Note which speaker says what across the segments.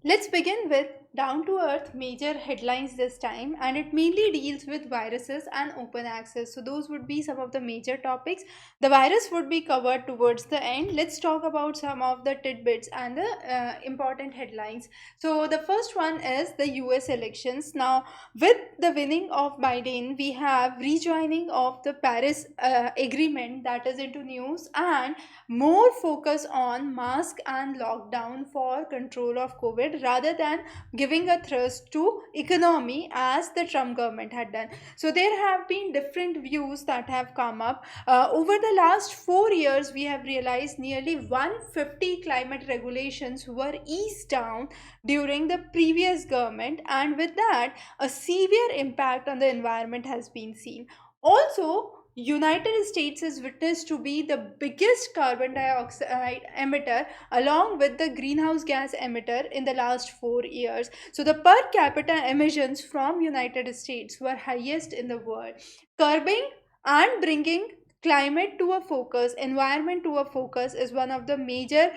Speaker 1: Let's begin with down to earth major headlines this time, and it mainly deals with viruses and open access. So, those would be some of the major topics. The virus would be covered towards the end. Let's talk about some of the tidbits and the important headlines. So, the first one is the US elections. Now, with the winning of Biden, we have rejoining of the Paris Agreement that is into news, and more focus on mask and lockdown for control of COVID rather than giving a thrust to economy as the Trump government had done. So there have been different views that have come up. Over the last 4 years, we have realized nearly 150 climate regulations were eased down during the previous government, and with that, a severe impact on the environment has been seen. Also, United States is witnessed to be the biggest carbon dioxide emitter along with the greenhouse gas emitter in the last 4 years. So the per capita emissions from United States were highest in the world. Curbing and bringing climate to a focus, environment to a focus, is one of the major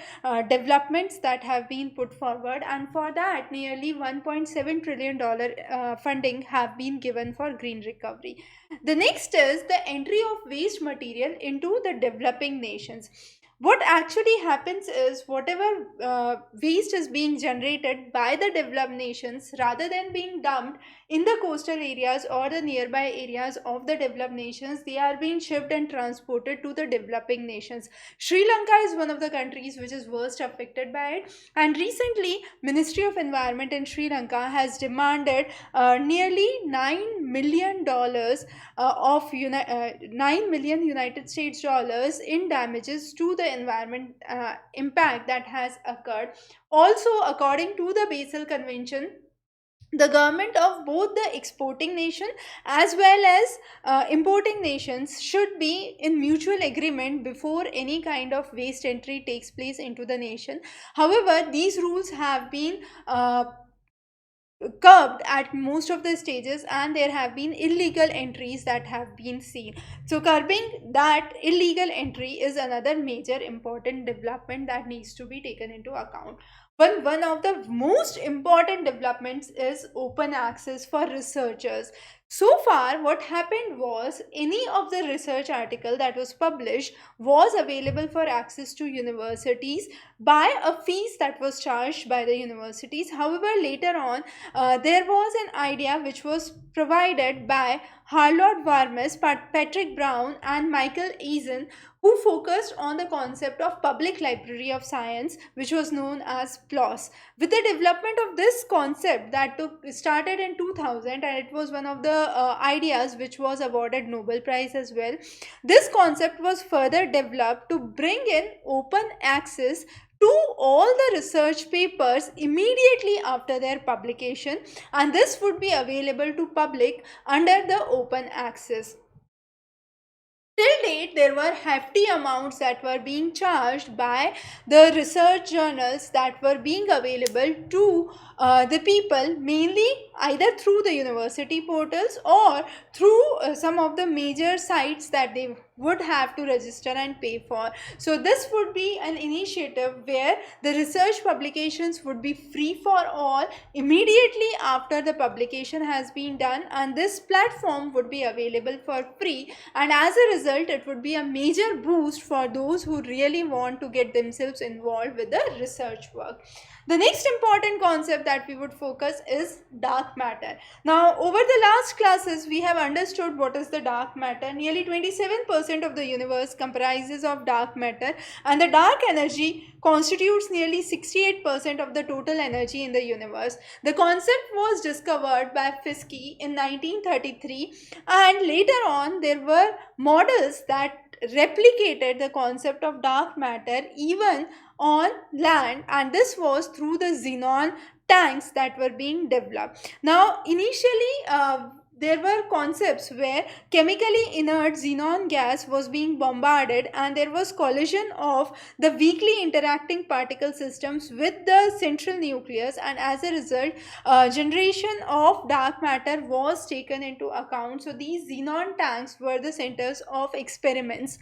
Speaker 1: developments that have been put forward, and for that nearly 1.7 trillion dollar funding have been given for green recovery. The next is the entry of waste material into the developing nations. What actually happens is whatever waste is being generated by the developed nations, rather than being dumped in the coastal areas or the nearby areas of the developed nations, they are being shipped and transported to the developing nations. Sri Lanka is one of the countries which is worst affected by it, and recently Ministry of Environment in Sri Lanka has demanded nearly $9 million of 9 million United States dollars in damages to the environment impact that has occurred. Also, according to the Basel Convention, the government of both the exporting nation as well as importing nations should be in mutual agreement before any kind of waste entry takes place into the nation. However, these rules have been curbed at most of the stages, and there have been illegal entries that have been seen. So curbing that illegal entry is another major important development that needs to be taken into account. One of the most important developments is open access for researchers. So far, what happened was any of the research article that was published was available for access to universities by a fees that was charged by the universities. However, later on, there was an idea which was provided by Harlow Varmus, Patrick Brown, and Michael Eason, who focused on the concept of Public Library of Science, which was known as PLOS. With the development of this concept that started in 2000, and it was one of the ideas which was awarded Nobel Prize as well, this concept was further developed to bring in open access to all the research papers immediately after their publication, and this would be available to public under the open access. Till date, there were hefty amounts that were being charged by the research journals that were being available to the people, mainly either through the university portals or through some of the major sites that they would have to register and pay for. So, this would be an initiative where the research publications would be free for all immediately after the publication has been done, and this platform would be available for free, and as a result it would be a major boost for those who really want to get themselves involved with the research work. The next important concept that we would focus is dark matter. Now, over the last classes, we have understood what is the dark matter. Nearly 27% of the universe comprises of dark matter, and the dark energy constitutes nearly 68% of the total energy in the universe. The concept was discovered by Fiske in 1933, and later on, there were models that replicated the concept of dark matter even on land, and this was through the xenon tanks that were being developed. Now, initially, there were concepts where chemically inert xenon gas was being bombarded, and there was collision of the weakly interacting particle systems with the central nucleus, and as a result, generation of dark matter was taken into account. So these xenon tanks were the centers of experiments.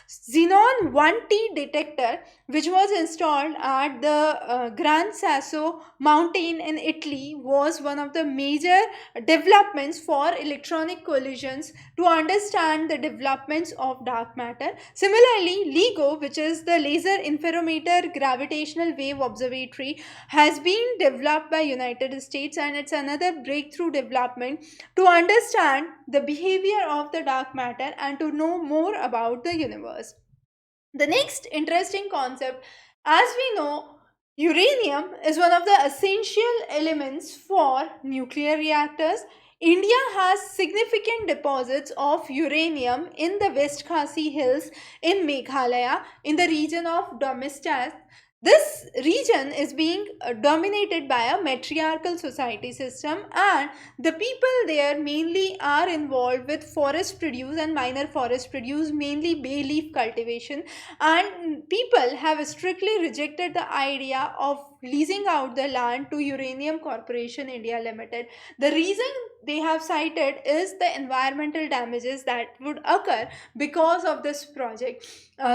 Speaker 1: Xenon 1T detector, which was installed at the Gran Sasso mountain in Italy, was one of the major developments for electronic collisions to understand the developments of dark matter. Similarly, LIGO, which is the Laser Interferometer Gravitational Wave Observatory, has been developed by United States, and it's another breakthrough development to understand the behavior of the dark matter and to know more about the universe. The next interesting concept, as we know, uranium is one of the essential elements for nuclear reactors. India has significant deposits of uranium in the West Khasi Hills in Meghalaya in the region of Domestat. This region is being dominated by a matriarchal society system, and the people there mainly are involved with forest produce and minor forest produce, mainly bay leaf cultivation, and people have strictly rejected the idea of leasing out the land to Uranium Corporation India Limited. The reason they have cited is the environmental damages that would occur because of this project.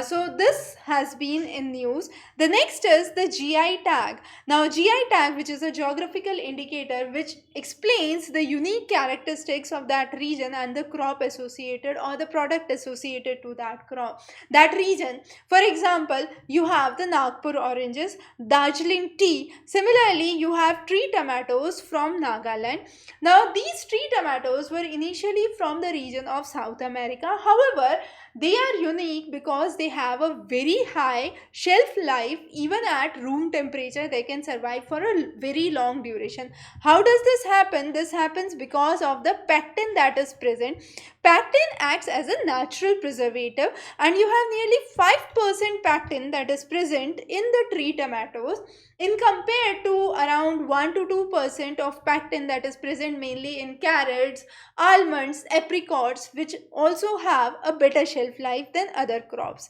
Speaker 1: So this has been in news. The next is the GI tag. Now GI tag, which is a geographical indicator which explains the unique characteristics of that region and the crop associated or the product associated to that crop, that region. For example, you have the Nagpur oranges, Darjeeling tea. Similarly, you have tree tomatoes from Nagaland. Now these tree tomatoes were initially from the region of South America. However, they are unique because they have a very high shelf life. Even at room temperature, they can survive for a very long duration. How does this happen? This happens because of the pectin that is present. Pectin acts as a natural preservative, and you have nearly 5% pectin that is present in the tree tomatoes in compared to around 1 to 2% of pectin that is present mainly in carrots, almonds, apricots, which also have a better shelf life than other crops.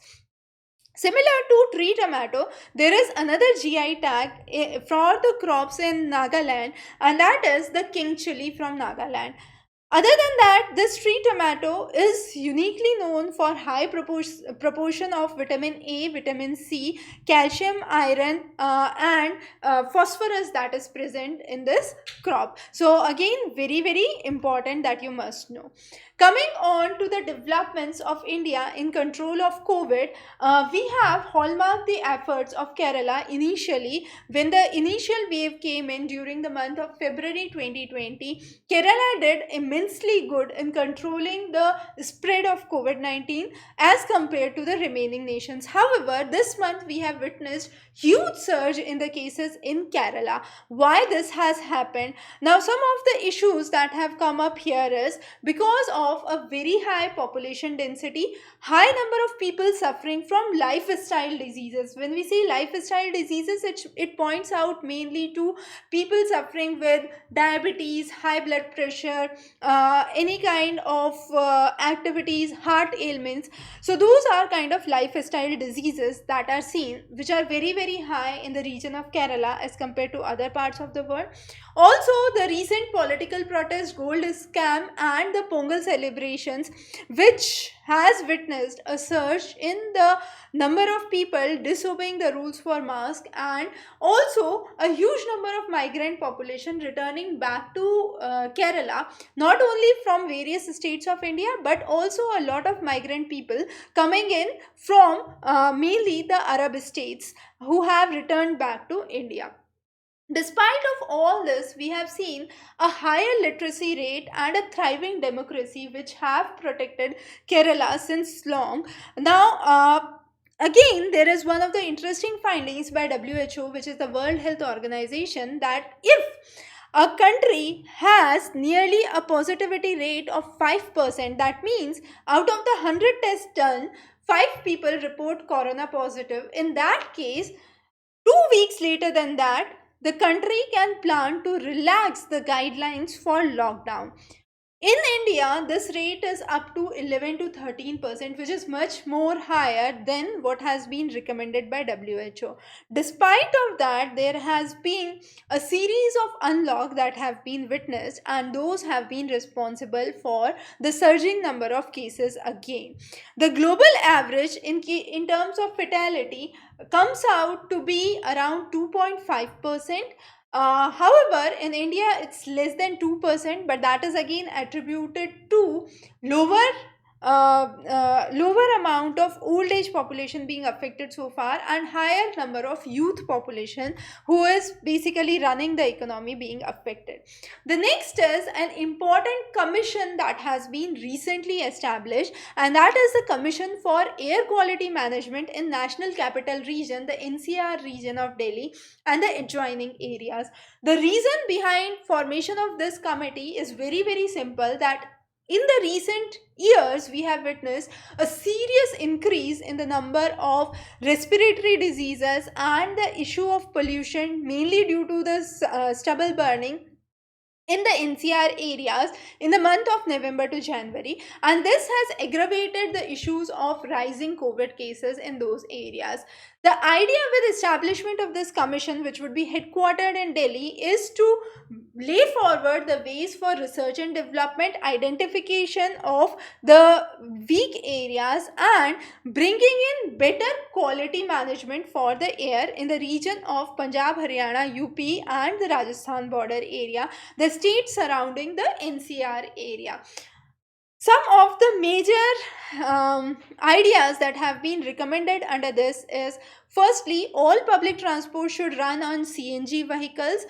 Speaker 1: Similar to tree tomato, there is another GI tag for the crops in Nagaland, and that is the king chili from Nagaland. Other than that, this tree tomato is uniquely known for high proportion of vitamin A, vitamin C, calcium, iron, and phosphorus that is present in this crop. So again, very very important that you must know. Coming on to the developments of India in control of COVID, we have hallmarked the efforts of Kerala initially when the initial wave came in during the month of February 2020. Kerala did immensely good in controlling the spread of COVID 19 as compared to the remaining nations. However, this month we have witnessed huge surge in the cases in Kerala. Why this has happened? Now, some of the issues that have come up here is because of a very high population density, high number of people suffering from lifestyle diseases. When we say lifestyle diseases, it points out mainly to people suffering with diabetes, high blood pressure, any kind of activities, heart ailments. So those are kind of lifestyle diseases that are seen, which are very very high in the region of Kerala as compared to other parts of the world. Also, the recent political protest, gold scam, and the Pongal celebrations, which has witnessed a surge in the number of people disobeying the rules for mask, and also a huge number of migrant population returning back to Kerala, not only from various states of India but also a lot of migrant people coming in from mainly the Arab states who have returned back to India. Despite of all this, we have seen a higher literacy rate and a thriving democracy which have protected Kerala since long. Now, again, there is one of the interesting findings by WHO, which is the World Health Organization, that if a country has nearly a positivity rate of 5%, that means out of the 100 tests done, 5 people report corona positive. In that case, 2 weeks later than that, the country can plan to relax the guidelines for lockdown. In India, this rate is up to 11 to 13%, which is much more higher than what has been recommended by WHO. Despite of that, there has been a series of unlock that have been witnessed, and those have been responsible for the surging number of cases again. The global average in terms of fatality comes out to be around 2.5%. However, in India, it's less than 2%, but that is again attributed to lower lower amount of old age population being affected so far, and higher number of youth population who is basically running the economy being affected. The next is an important commission that has been recently established, and that is the Commission for Air Quality Management in National Capital Region, the NCR region of Delhi and the adjoining areas. The reason behind formation of this committee is very very simple, that in the recent years we have witnessed a serious increase in the number of respiratory diseases and the issue of pollution, mainly due to the stubble burning in the NCR areas in the month of November to January, and this has aggravated the issues of rising COVID cases in those areas. The idea with establishment of this commission, which would be headquartered in Delhi, is to lay forward the ways for research and development, identification of the weak areas, and bringing in better quality management for the air in the region of Punjab, Haryana, UP, and the Rajasthan border area, the states surrounding the NCR area. Some of the major ideas that have been recommended under this is, firstly, all public transport should run on CNG vehicles.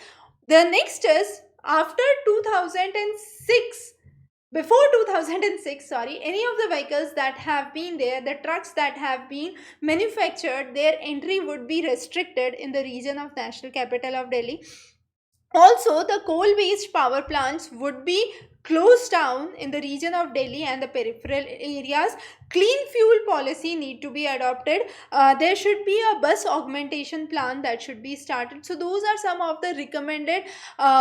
Speaker 1: The next is, after 2006, before 2006, sorry, any of the vehicles that have been there, the trucks that have been manufactured, their entry would be restricted in the region of National Capital of Delhi. Also, the coal based power plants would be closed down in the region of Delhi and the peripheral areas. Clean fuel policy need to be adopted. There should be a bus augmentation plan that should be started. So those are some of the recommended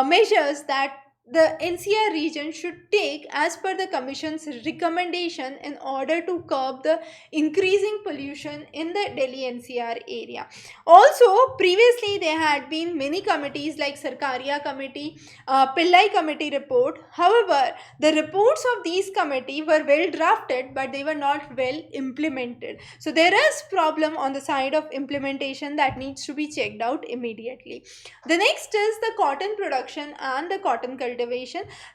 Speaker 1: measures that the NCR region should take as per the Commission's recommendation in order to curb the increasing pollution in the Delhi NCR area. Also, previously there had been many committees like Sarkaria Committee, Pillai Committee report. However, the reports of these committee were well drafted, but they were not well implemented. So there is problem on the side of implementation that needs to be checked out immediately. The next is the cotton production and the cotton cultivation.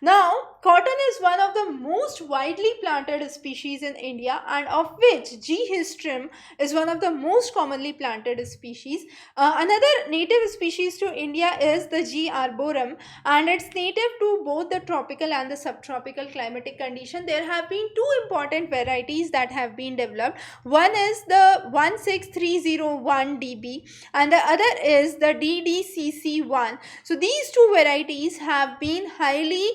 Speaker 1: Now, cotton is one of the most widely planted species in India, and of which G. hystrem is one of the most commonly planted species. Another native species to India is the G. arboreum, and it's native to both the tropical and the subtropical climatic condition. There have been two important varieties that have been developed. One is the 16301 DB and the other is the DDCC1. So these two varieties have been highly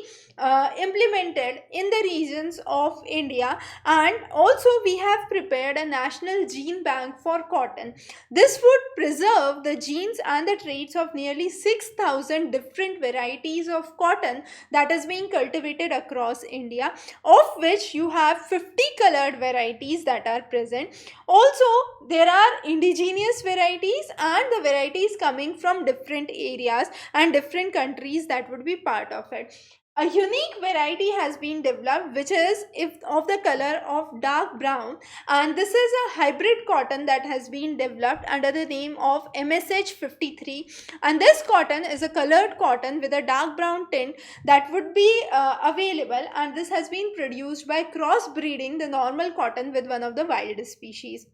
Speaker 1: implemented in the regions of India, and also we have prepared a national gene bank for cotton. This would preserve the genes and the traits of nearly 6,000 different varieties of cotton that is being cultivated across India, of which you have 50 colored varieties that are present. Also, there are indigenous varieties and the varieties coming from different areas and different countries that would be part of it. A unique variety has been developed, which is if of the color of dark brown, and this is a hybrid cotton that has been developed under the name of MSH53, and this cotton is a colored cotton with a dark brown tint that would be available, and this has been produced by crossbreeding the normal cotton with one of the wild species.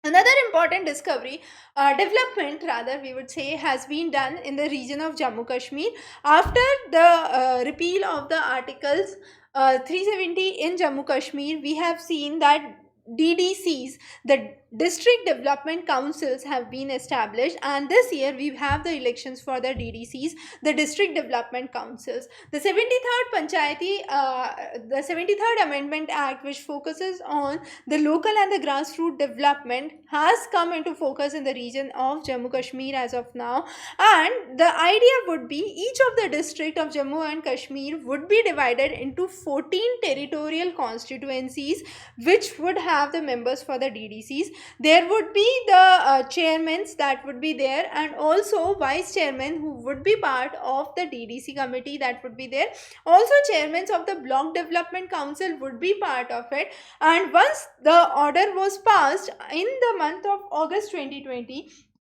Speaker 1: Another important development rather, we would say, has been done in the region of Jammu Kashmir after the repeal of the Articles 370 in Jammu Kashmir. We have seen that DDCs, the district development councils have been established, and this year we have the elections for the DDCs, the district development councils. The 73rd the 73rd Amendment Act, which focuses on the local and the grassroots development, has come into focus in the region of Jammu Kashmir as of now. And the idea would be each of the district of Jammu and Kashmir would be divided into 14 territorial constituencies, which would have the members for the DDCs. There would be the chairmen that would be there, and also vice chairmen who would be part of the DDC committee that would be there. Also chairmen of the block development council would be part of it. And once the order was passed in the month of August 2020,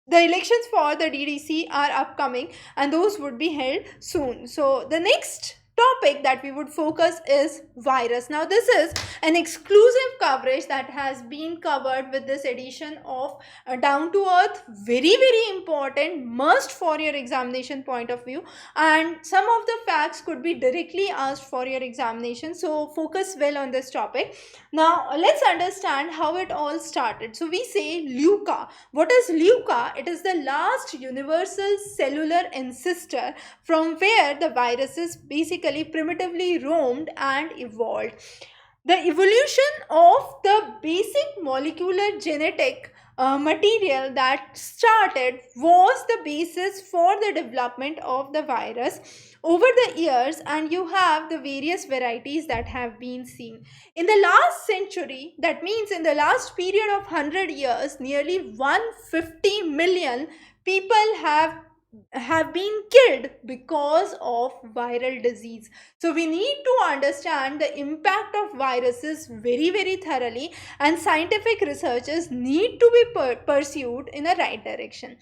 Speaker 1: the elections for the DDC are upcoming, and those would be held soon. So the next topic that we would focus is virus. Now this is an exclusive coverage that has been covered with this edition of Down to Earth. Very important, must for your examination point of view, and some of the facts could be directly asked for your examination, so focus well on this topic. Now let's understand how it all started. So we say LEUCA. What is LEUCA? It is the last universal cellular ancestor from where the viruses basically primitively roamed and evolved. The evolution of the basic molecular genetic material that started was the basis for the development of the virus over the years, and you have the various varieties that have been seen. In the last century, that means in the last period of 100 years, nearly 150 million people have been killed because of viral disease. So we need to understand the impact of viruses very thoroughly, and scientific researches need to be pursued in a right direction.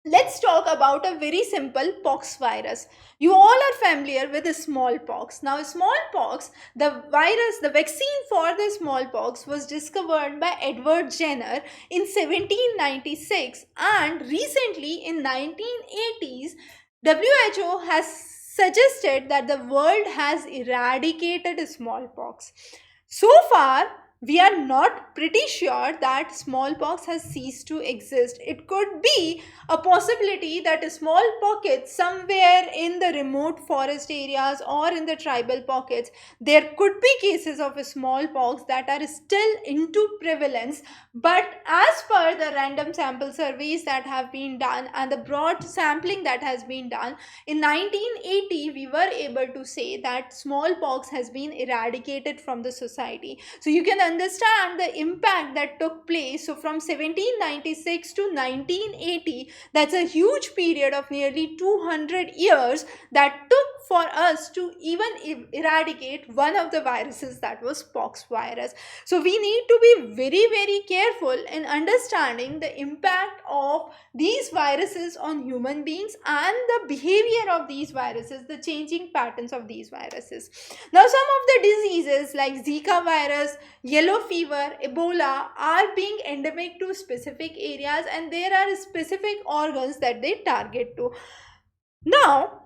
Speaker 1: Let's talk about a very simple pox virus. You all are familiar with the smallpox. Now, smallpox, the virus, the vaccine for the smallpox was discovered by Edward Jenner in 1796, and recently in 1980s, WHO has suggested that the world has eradicated smallpox. So far, we are not pretty sure that smallpox has ceased to exist. It could be a possibility that a small pockets somewhere in the remote forest areas or in the tribal pockets, there could be cases of a smallpox that are still into prevalence. But as per the random sample surveys that have been done and the broad sampling that has been done, in 1980 we were able to say that smallpox has been eradicated from the society. So you can understand the impact that took place. So from 1796 to 1980, that's a huge period of nearly 200 years that took for us to even eradicate one of the viruses, that was pox virus. So we need to be very careful in understanding the impact of these viruses on human beings and the behavior of these viruses, the changing patterns of these viruses. Now some of the diseases like Zika virus, yellow fever, Ebola are being endemic to specific areas, and there are specific organs that they target to. Now,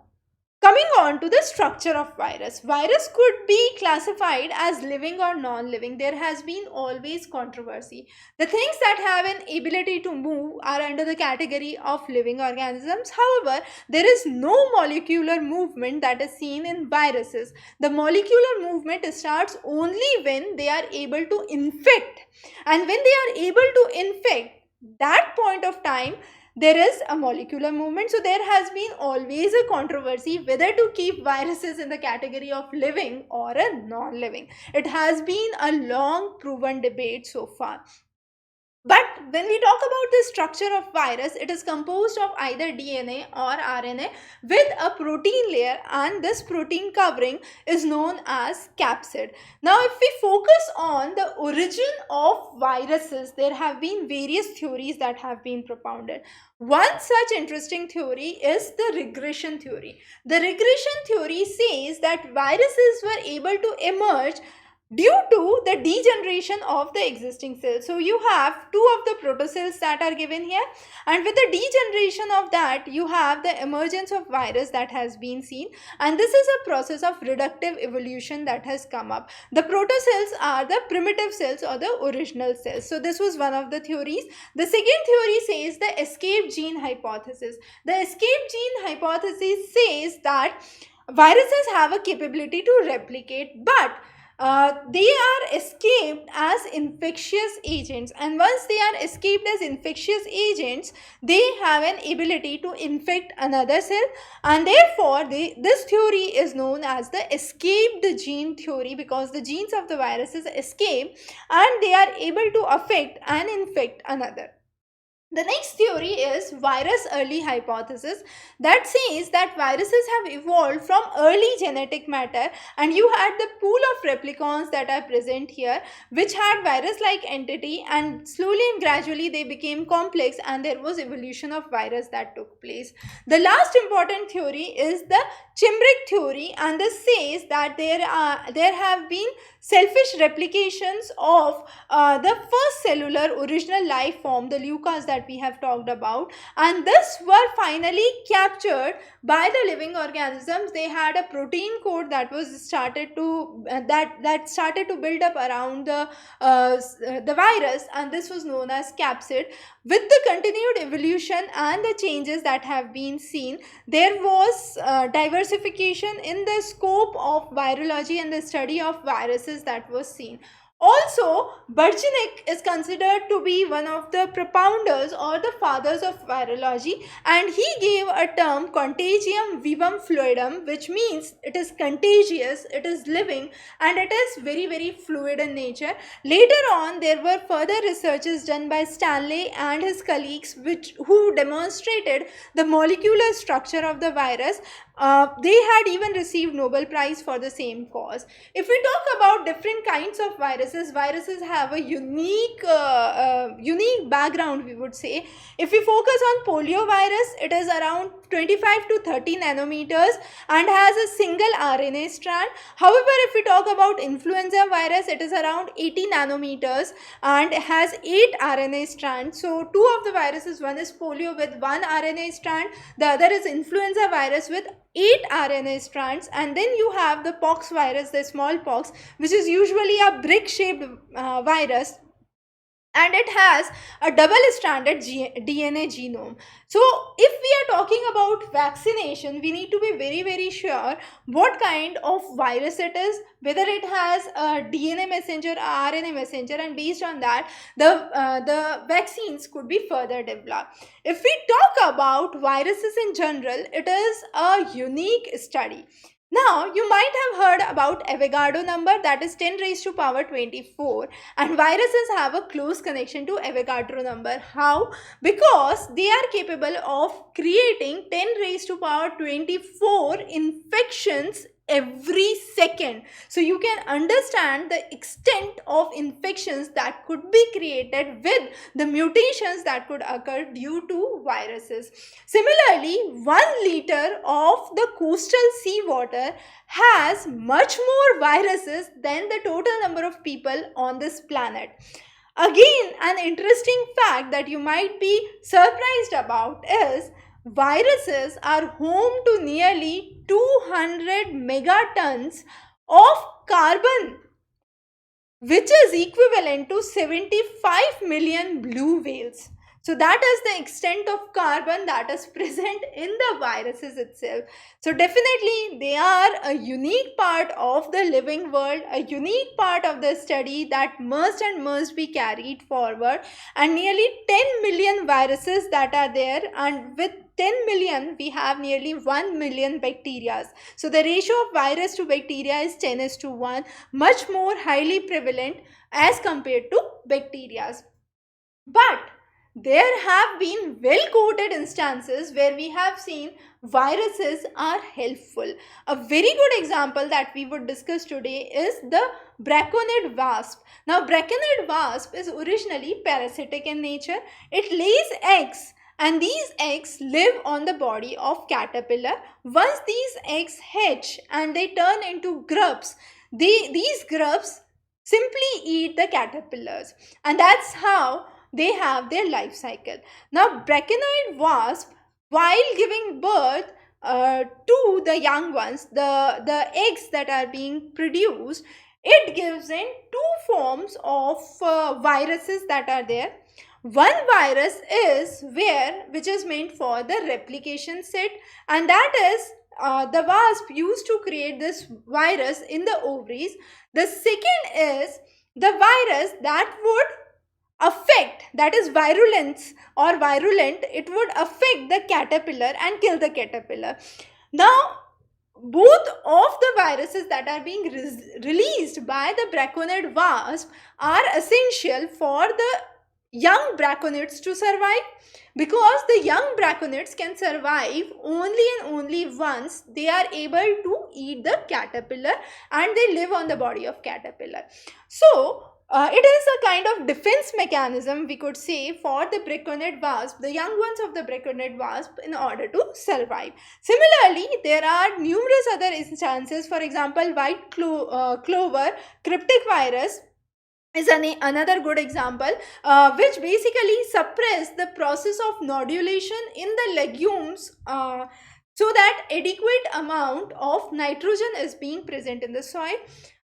Speaker 1: coming on to the structure of virus. Virus could be classified as living or non-living. There has been always controversy. The things that have an ability to move are under the category of living organisms. However, there is no molecular movement that is seen in viruses. The molecular movement starts only when they are able to infect. And when they are able to infect, that point of time, there is a molecular movement. So there has been always a controversy whether to keep viruses in the category of living or a non-living. It has been a long proven debate so far. But when we talk about the structure of virus, it is composed of either DNA or RNA with a protein layer, and this protein covering is known as capsid. Now, if we focus on the origin of viruses, there have been various theories that have been propounded. One such interesting theory is the regression theory. The regression theory says that viruses were able to emerge due to the degeneration of the existing cells. So you have two of the protocells that are given here, and with the degeneration of that you have the emergence of virus that has been seen, and this is a process of reductive evolution that has come up. The protocells are the primitive cells or the original cells. So this was one of the theories. The second theory says the escape gene hypothesis. The escape gene hypothesis says that viruses have a capability to replicate, but they are escaped as infectious agents, and once they are escaped as infectious agents, they have an ability to infect another cell, and therefore this theory is known as the escaped gene theory, because the genes of the viruses escape and they are able to affect and infect another. The next theory is virus early hypothesis, that says that viruses have evolved from early genetic matter, and you had the pool of replicons that are present here which had virus-like entity, and slowly and gradually they became complex and there was evolution of virus that took place. The last important theory is the Chimeric theory, and this says that there have been selfish replications of the first cellular original life form, the leucas that we have talked about, and this were finally captured by the living organisms. They had a protein code that was started to that started to build up around the virus, and this was known as capsid. With the continued evolution and the changes that have been seen, there was diversification in the scope of virology and the study of viruses that was seen. Also, Bergenic is considered to be one of the propounders or the fathers of virology, and he gave a term contagium vivum fluidum, which means it is contagious, it is living, and it is very, very fluid in nature. Later on, there were further researches done by Stanley and his colleagues who demonstrated the molecular structure of the virus. They had even received Nobel Prize for the same cause. If we talk about different kinds of viruses have a unique background, we would say. If we focus on polio virus, it is around 25 to 30 nanometers and has a single RNA strand. However, if we talk about influenza virus, it is around 80 nanometers and has 8 RNA strands. So two of the viruses, one is polio with 1 RNA strand, the other is influenza virus with 8 RNA strands, and then you have the pox virus, the smallpox, which is usually a brick shaped virus, and it has a double-stranded DNA genome. So if we are talking about vaccination, we need to be very, very sure what kind of virus it is, whether it has a DNA messenger or RNA messenger, and based on that the vaccines could be further developed. If we talk about viruses in general, it is a unique study. Now, you might have heard about Avogadro number, that is 10 raised to power 24, and viruses have a close connection to Avogadro number. How? Because they are capable of creating 10 raised to power 24 infections every second. So you can understand the extent of infections that could be created with the mutations that could occur due to viruses. Similarly, 1 liter of the coastal seawater has much more viruses than the total number of people on this planet. Again, an interesting fact that you might be surprised about is viruses are home to nearly 200 megatons of carbon, which is equivalent to 75 million blue whales. So that is the extent of carbon that is present in the viruses itself. So definitely they are a unique part of the living world, a unique part of the study that must be carried forward, and nearly 10 million viruses that are there, and with 10 million we have nearly 1 million bacteria. So the ratio of virus to bacteria is 10:1, much more highly prevalent as compared to bacteria. But there have been well quoted instances where we have seen viruses are helpful. A very good example that we would discuss today is the braconid wasp. Now, braconid wasp is originally parasitic in nature. It lays eggs, and these eggs live on the body of caterpillar. Once these eggs hatch and they turn into grubs, these grubs simply eat the caterpillars, and that's how they have their life cycle. Now, brachynoid wasp, while giving birth to the young ones, the eggs that are being produced, it gives in two forms of viruses that are there. One virus is which is meant for the replication set, and that is the wasp used to create this virus in the ovaries. The second is the virus that would affect, that is virulence or virulent, it would affect the caterpillar and kill the caterpillar. Now, both of the viruses that are being released by the braconid wasp are essential for the young braconids to survive, because the young braconids can survive only and only once they are able to eat the caterpillar and they live on the body of caterpillar. So it is a kind of defense mechanism, we could say, for the braconid wasp, the young ones of the braconid wasp, in order to survive. Similarly, there are numerous other instances. For example, white clover cryptic virus is another good example, which basically suppress the process of nodulation in the legumes, so that adequate amount of nitrogen is being present in the soil.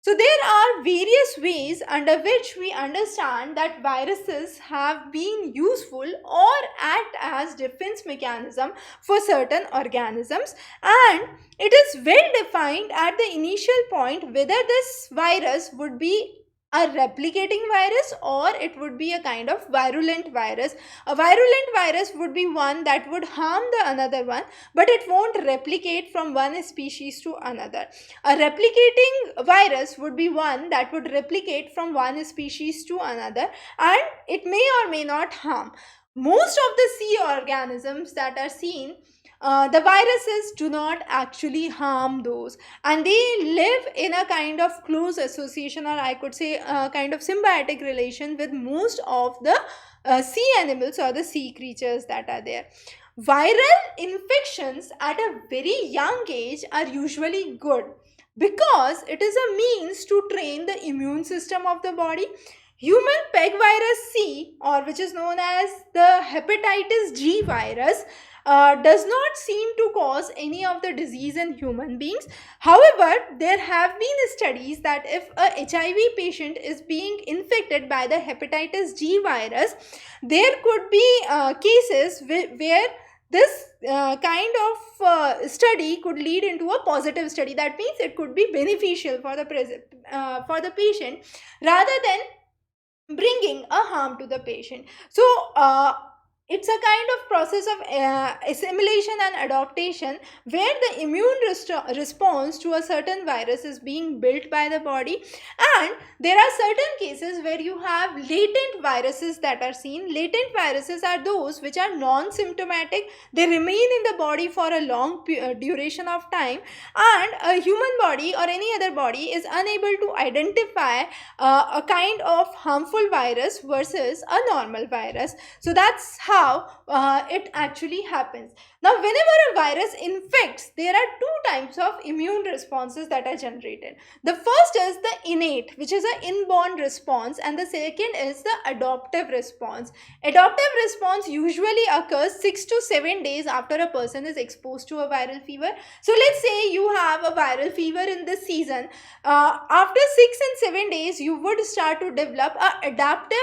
Speaker 1: So there are various ways under which we understand that viruses have been useful or act as defense mechanism for certain organisms, and it is well defined at the initial point whether this virus would be a replicating virus or it would be a kind of virulent virus. A virulent virus would be one that would harm the another one, but it won't replicate from one species to another. A replicating virus would be one that would replicate from one species to another, and it may or may not harm. Most of the sea organisms that are seen, the viruses do not actually harm those, and they live in a kind of close association, or I could say a kind of symbiotic relation with most of the sea animals or the sea creatures that are there. Viral infections at a very young age are usually good because it is a means to train the immune system of the body. Human peg virus C, or which is known as the hepatitis G virus, does not seem to cause any of the disease in human beings. However, there have been studies that if a HIV patient is being infected by the hepatitis G virus, there could be cases where this kind of study could lead into a positive study. That means it could be beneficial for the patient rather than bringing a harm to the patient. So it's a kind of process of assimilation and adaptation where the immune response to a certain virus is being built by the body, and there are certain cases where you have latent viruses that are seen. Latent viruses are those which are non-symptomatic, they remain in the body for a long duration of time, and a human body or any other body is unable to identify a kind of harmful virus versus a normal virus. So that's how it actually happens. Now, whenever a virus infects, there are two types of immune responses that are generated. The first is the innate, which is an inborn response, and the second is the adaptive response. Adaptive response usually occurs 6 to 7 days after a person is exposed to a viral fever. So let's say you have a viral fever in this season. After 6 and 7 days, you would start to develop an adaptive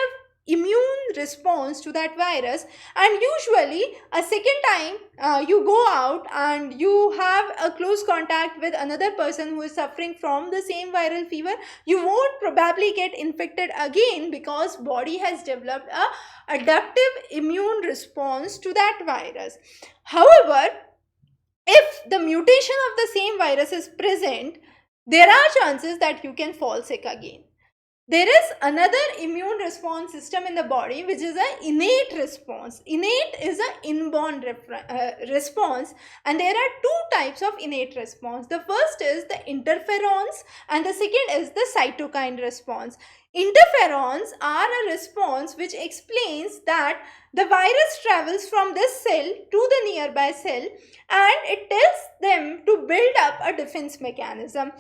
Speaker 1: immune response to that virus, and usually a second time you go out and you have a close contact with another person who is suffering from the same viral fever, you won't probably get infected again because body has developed a adaptive immune response to that virus. However, if the mutation of the same virus is present, there are chances that you can fall sick again. There is another immune response system in the body, which is an innate response. Innate is an inborn response, and there are two types of innate response. The first is the interferons and the second is the cytokine response. Interferons are a response which explains that the virus travels from this cell to the nearby cell and it tells them to build up a defense mechanism.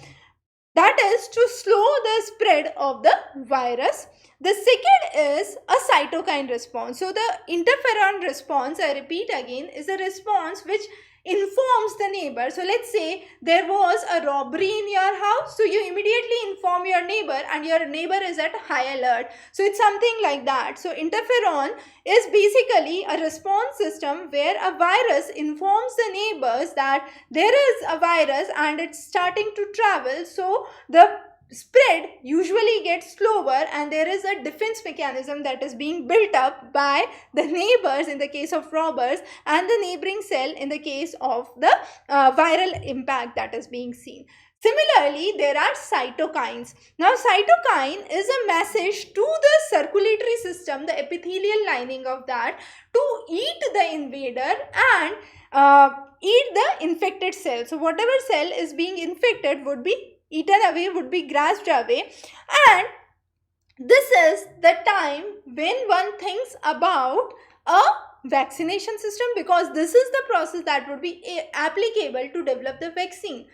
Speaker 1: that is to slow the spread of the virus. The second is a cytokine response. So the interferon response, I repeat again, is a response which informs the neighbor. So let's say there was a robbery in your house, so you immediately inform your neighbor and your neighbor is at high alert. So it's something like that. So interferon is basically a response system where a virus informs the neighbors that there is a virus and it's starting to travel. So the spread usually gets slower and there is a defense mechanism that is being built up by the neighbors in the case of robbers and the neighboring cell in the case of the viral impact that is being seen. Similarly, there are cytokines. Now, cytokine is a message to the circulatory system, the epithelial lining of that, to eat the invader and eat the infected cell. So, whatever cell is being infected would be eaten away, would be grasped away, and this is the time when one thinks about a vaccination system, because this is the process that would be applicable to develop the vaccine.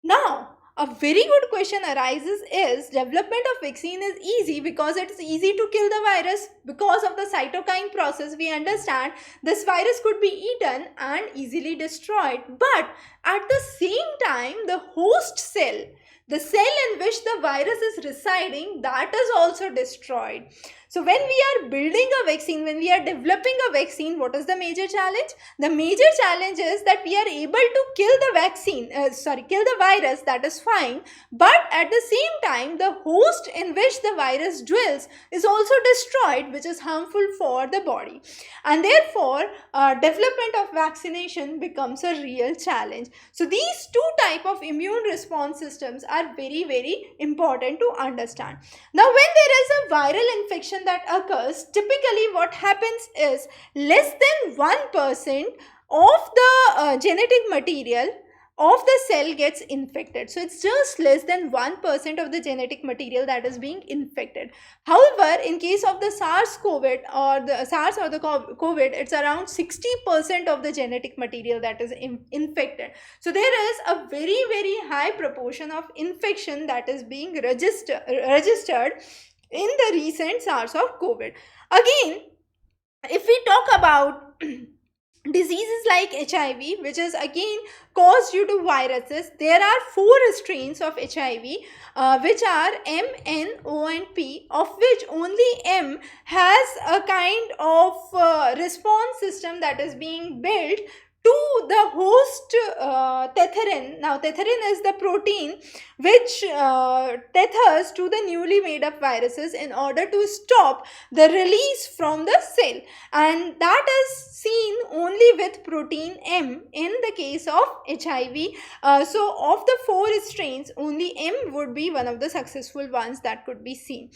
Speaker 1: Now, a very good question arises is development of vaccine is easy because it's easy to kill the virus. Because of the cytokine process, we understand this virus could be eaten and easily destroyed. But at the same time, the host cell, the cell in which the virus is residing, that is also destroyed. So when we are building a vaccine, when we are developing a vaccine, what is the major challenge? The major challenge is that we are able to kill the kill the virus, that is fine. But at the same time, the host in which the virus dwells is also destroyed, which is harmful for the body. And therefore, development of vaccination becomes a real challenge. So these two type of immune response systems are very, very important to understand. Now, when there is a viral infection that occurs, typically what happens is less than 1% of the genetic material of the cell gets infected. So it's just less than 1% of the genetic material that is being infected. However, in case of the SARS-CoV or the SARS or the COVID, it's around 60% of the genetic material that is infected. So there is a very, very high proportion of infection that is being registered in the recent SARS or COVID. Again, if we talk about diseases like HIV, which is again caused due to viruses, there are 4 strains of HIV, which are M, N, O and P, of which only M has a kind of response system that is being built to the host tetherin. Now, tetherin is the protein which tethers to the newly made up viruses in order to stop the release from the cell, and that is seen only with protein M in the case of HIV. So, of the 4 strains, only M would be one of the successful ones that could be seen.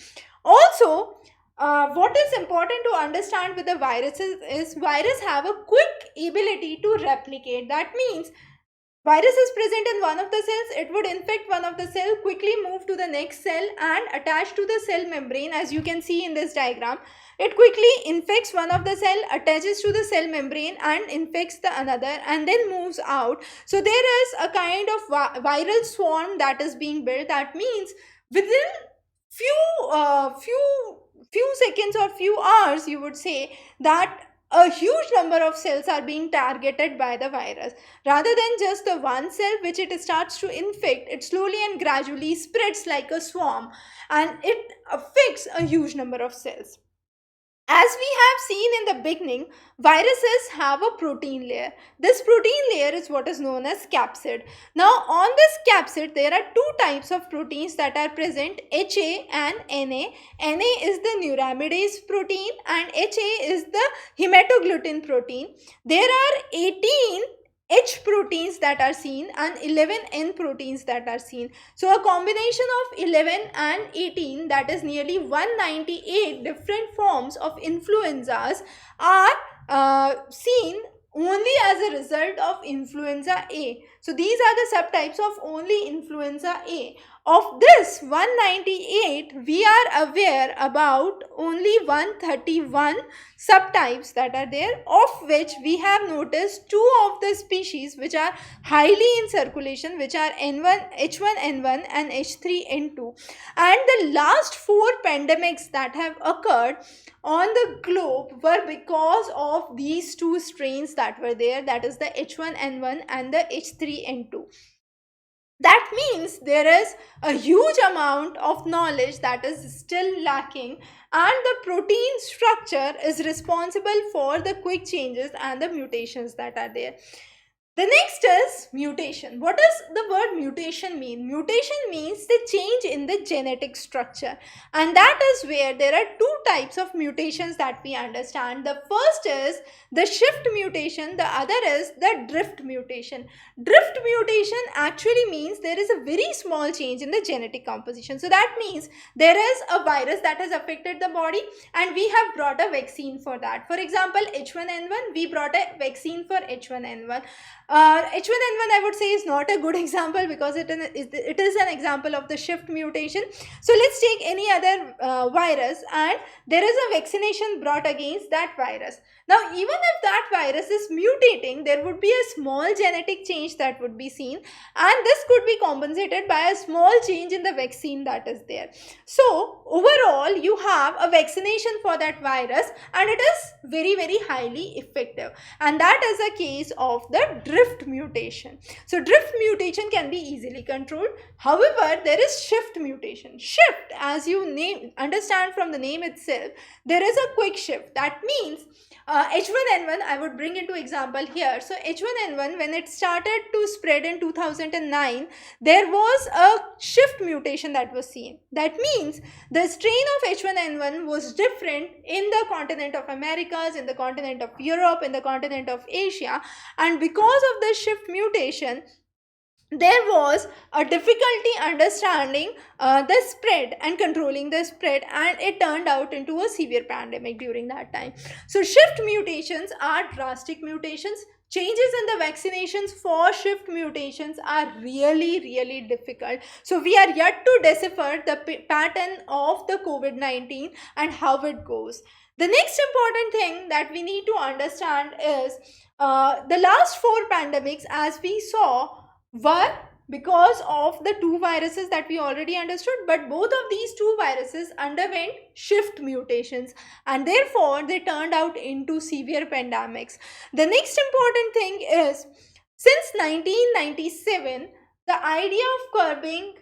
Speaker 1: Also, what is important to understand with the viruses is virus have a quick ability to replicate. That means virus is present in one of the cells, it would infect one of the cell, quickly move to the next cell and attach to the cell membrane, as you can see in this diagram. It quickly infects one of the cell, attaches to the cell membrane and infects the another, and then moves out. So there is a kind of viral swarm that is being built. That means within few seconds or few hours, you would say that a huge number of cells are being targeted by the virus. Rather than just the one cell which it starts to infect, it slowly and gradually spreads like a swarm and it affects a huge number of cells. As we have seen in the beginning, viruses have a protein layer. This protein layer is what is known as capsid. Now, on this capsid, there are 2 types of proteins that are present, HA and NA. NA is the neuraminidase protein and HA is the hematogluten protein. There are 18 H proteins that are seen and 11 N proteins that are seen. So a combination of 11 and 18, that is nearly 198 different forms of influenzas are seen only as a result of influenza A. So these are the subtypes of only influenza A. Of this 198, we are aware about only 131 subtypes that are there, of which we have noticed two of the species which are highly in circulation, which are N1, H1N1 and H3N2. And the last four pandemics that have occurred on the globe were because of these two strains that were there, that is the H1N1 and the H3N2. That means there is a huge amount of knowledge that is still lacking, and the protein structure is responsible for the quick changes and the mutations that are there. The next is mutation. What does the word mutation mean? Mutation means the change in the genetic structure, and that is where there are two types of mutations that we understand. The first is the shift mutation, the other is the drift mutation. Drift mutation actually means there is a very small change in the genetic composition. So that means there is a virus that has affected the body and we have brought a vaccine for that. For example, H1N1, we brought a vaccine for H1N1. H1N1 I would say is not a good example because it is an example of the shift mutation. So let's take any other virus and there is a vaccination brought against that virus. Now even if that virus is mutating, there would be a small genetic change that would be seen, and this could be compensated by a small change in the vaccine that is there. So overall you have a vaccination for that virus and it is very highly effective, and that is a case of the drift mutation. So drift mutation can be easily controlled. However, there is shift mutation. Shift, as you understand from the name itself, there is a quick shift. That means H1N1 I would bring into example here. So H1N1, when it started to spread in 2009, there was a shift mutation that was seen. That means the strain of H1N1 was different in the continent of Americas, in the continent of Europe, in the continent of Asia, and because of the shift mutation, there was a difficulty understanding the spread and controlling the spread, and it turned out into a severe pandemic during that time. So shift mutations are drastic mutations. Changes in the vaccinations for shift mutations are really difficult. So we are yet to decipher the pattern of the COVID-19 and how it goes. The next important thing that we need to understand is the last four pandemics, as we saw, were because of the two viruses that we already understood, but both of these two viruses underwent shift mutations and therefore they turned out into severe pandemics. The next important thing is, since 1997, the idea of curbing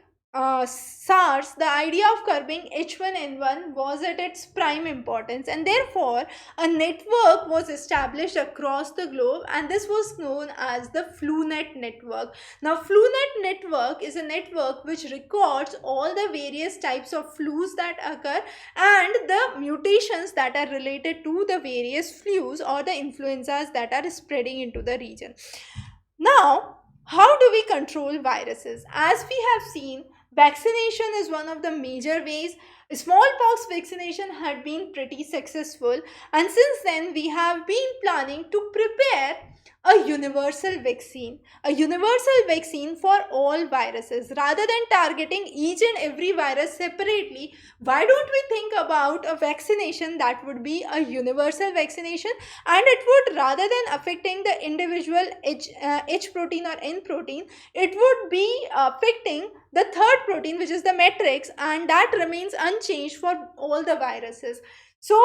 Speaker 1: SARS, the idea of curbing H1N1 was at its prime importance, and therefore a network was established across the globe, and this was known as the FluNet network. Now FluNet network is a network which records all the various types of flus that occur and the mutations that are related to the various flus or the influenzas that are spreading into the region. Now, how do we control viruses? As we have seen, vaccination is one of the major ways. Smallpox vaccination had been pretty successful, and since then we have been planning to prepare a universal vaccine for all viruses. Rather than targeting each and every virus separately, why don't we think about a vaccination that would be a universal vaccination, and it would, rather than affecting the individual H protein or N protein, it would be affecting the third protein, which is the matrix, and that remains unchanged for all the viruses. So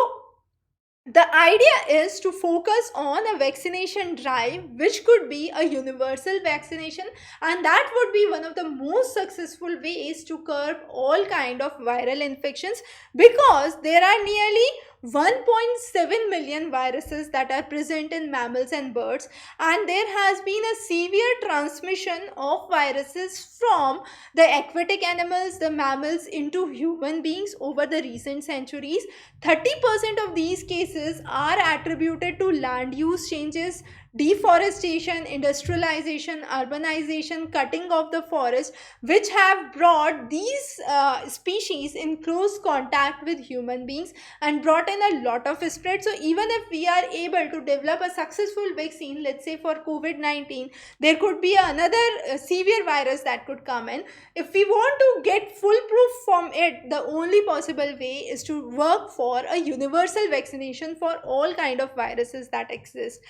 Speaker 1: the idea is to focus on a vaccination drive which could be a universal vaccination, and that would be one of the most successful ways to curb all kind of viral infections, because there are nearly 1.7 million viruses that are present in mammals and birds, and there has been a severe transmission of viruses from the aquatic animals, the mammals, into human beings over the recent centuries. 30% of these cases are attributed to land use changes, deforestation, industrialization, urbanization, cutting of the forest, which have brought these species in close contact with human beings and brought in a lot of spread. So even if we are able to develop a successful vaccine, let's say for COVID-19, there could be another severe virus that could come in. If we want to get foolproof from it, the only possible way is to work for a universal vaccination for all kind of viruses that exist.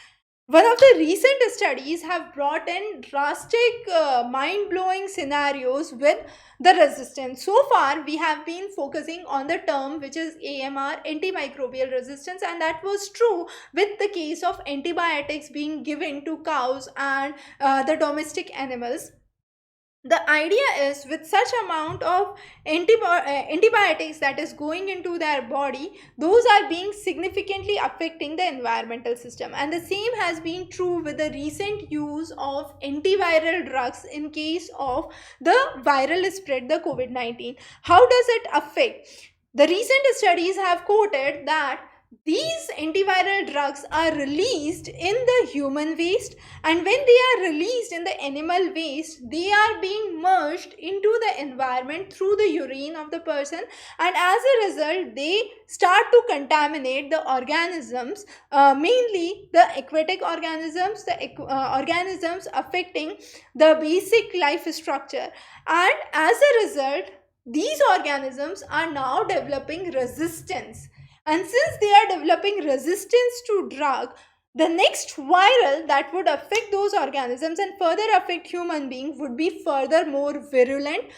Speaker 1: One of the recent studies have brought in drastic, mind-blowing scenarios with the resistance. So far, we have been focusing on the term which is AMR, antimicrobial resistance, and that was true with the case of antibiotics being given to cows and the domestic animals. The idea is with such amount of antibiotics that is going into their body, those are being significantly affecting the environmental system, and the same has been true with the recent use of antiviral drugs in case of the viral spread, the COVID-19. How does it affect? The recent studies have quoted that these antiviral drugs are released in the human waste, and when they are released in the animal waste, they are being merged into the environment through the urine of the person, and as a result they start to contaminate the organisms, mainly the aquatic organisms, the organisms affecting the basic life structure, and as a result these organisms are now developing resistance, and since they are developing resistance to drug, the next viral that would affect those organisms and further affect human being would be further more virulent,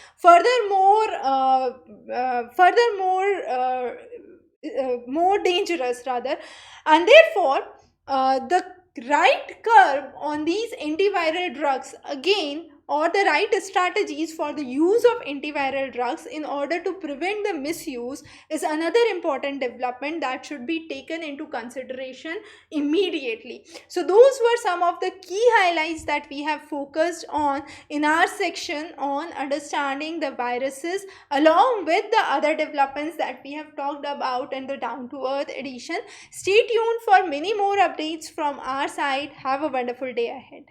Speaker 1: more dangerous rather, and therefore the right curve on these antiviral drugs again, or the right strategies for the use of antiviral drugs in order to prevent the misuse, is another important development that should be taken into consideration immediately. So those were some of the key highlights that we have focused on in our section on understanding the viruses, along with the other developments that we have talked about in the Down to Earth edition. Stay tuned for many more updates from our side. Have a wonderful day ahead.